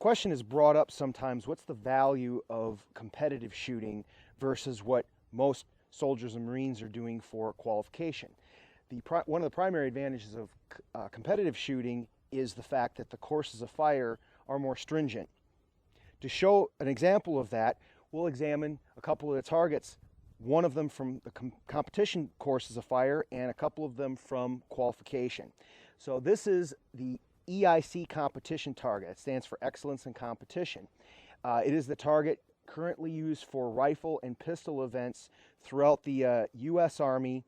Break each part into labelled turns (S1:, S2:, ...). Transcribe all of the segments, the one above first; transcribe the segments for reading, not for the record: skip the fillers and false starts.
S1: question is brought up sometimes, what's the value of competitive shooting versus what most soldiers and Marines are doing for qualification? One of the primary advantages of competitive shooting is the fact that the courses of fire are more stringent. To show an example of that, we'll examine a couple of the targets, one of them from the competition courses of fire and a couple of them from qualification. So this is the EIC competition target. It stands for Excellence in Competition. It is the target currently used for rifle and pistol events throughout the U.S. Army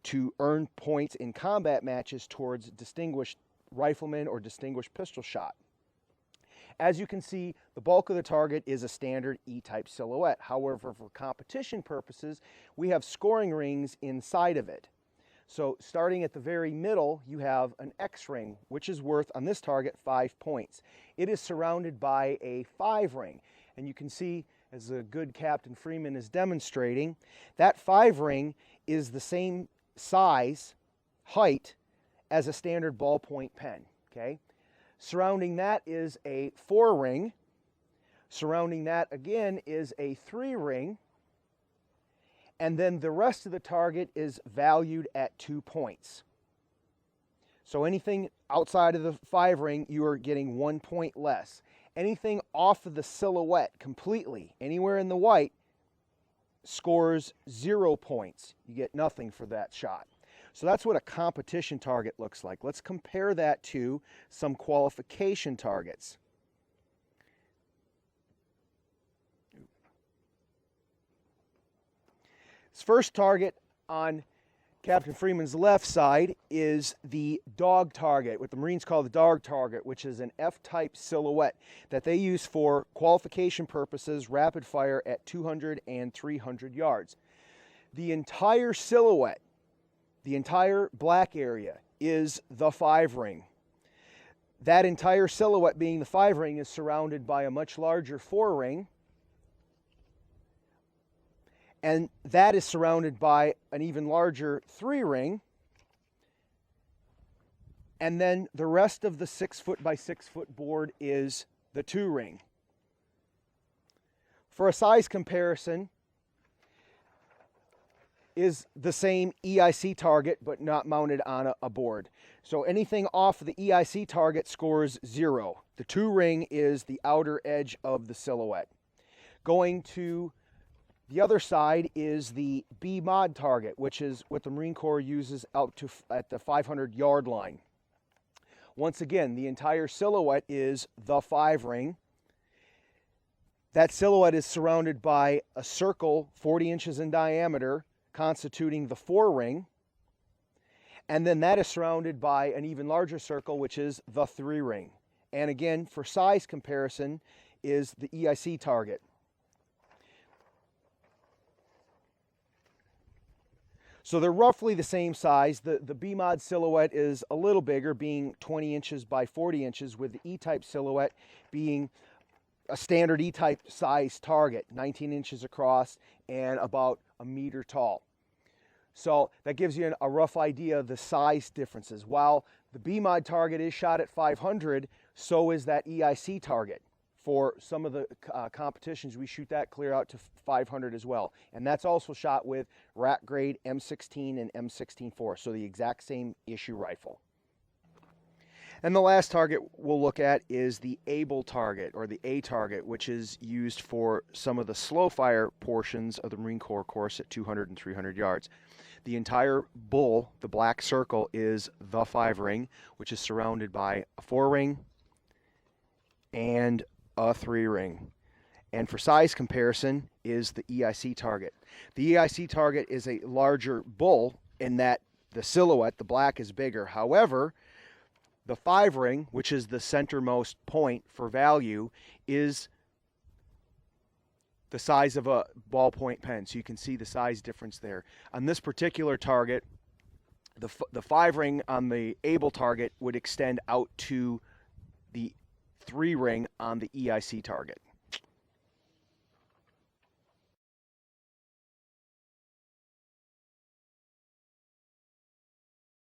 S1: to earn points in combat matches towards distinguished rifleman or distinguished pistol shot. As you can see, the bulk of the target is a standard E-type silhouette. However, for competition purposes, we have scoring rings inside of it. So starting at the very middle, you have an X-ring, which is worth, on this target, 5 points. It is surrounded by a 5-ring. And you can see, as a good Captain Freeman is demonstrating, that 5-ring is the same size, height, as a standard ballpoint pen, okay? Surrounding that is a 4-ring. Surrounding that again is a 3-ring. And then the rest of the target is valued at 2 points. So anything outside of the 5-ring, you are getting 1 point less. Anything off of the silhouette completely, anywhere in the white, scores 0 points. You get nothing for that shot. So that's what a competition target looks like. Let's compare that to some qualification targets. This first target on Captain Freeman's left side is the dog target, what the Marines call the dog target, which is an F-type silhouette that they use for qualification purposes, rapid fire at 200 and 300 yards. The entire silhouette, the entire black area, is the 5-ring. That entire silhouette, being the 5-ring, is surrounded by a much larger 4-ring, and that is surrounded by an even larger 3-ring, and then the rest of the 6-foot by 6-foot board is the 2-ring. For a size comparison, is the same EIC target but not mounted on a board. So anything off of the EIC target scores 0. The 2-ring is the outer edge of the silhouette. Going to the other side is the B-mod target, which is what the Marine Corps uses out to at the 500-yard line. Once again, the entire silhouette is the 5-ring. That silhouette is surrounded by a circle 40 inches in diameter, constituting the 4-ring, and then that is surrounded by an even larger circle, which is the 3-ring. And again, for size comparison, is the EIC target. So they're roughly the same size. The B-mod silhouette is a little bigger, being 20 inches by 40 inches, with the E-type silhouette being a standard E-type size target, 19 inches across and about a meter tall. So that gives you a rough idea of the size differences. While the B-mod target is shot at 500, so is that EIC target. For some of the competitions, we shoot that clear out to 500 as well. And that's also shot with rack grade M16 and M16-4, so the exact same issue rifle. And the last target we'll look at is the ABLE target, or the A target, which is used for some of the slow fire portions of the Marine Corps course at 200 and 300 yards. The entire bull, the black circle, is the 5-ring, which is surrounded by a 4-ring and a 3-ring. And for size comparison is the EIC target. The EIC target is a larger bull in that the silhouette, the black, is bigger. However, the 5-ring, which is the centermost point for value, is the size of a ballpoint pen. So you can see the size difference there. On this particular target, the 5-ring on the ABLE target would extend out to the 3-ring on the EIC target.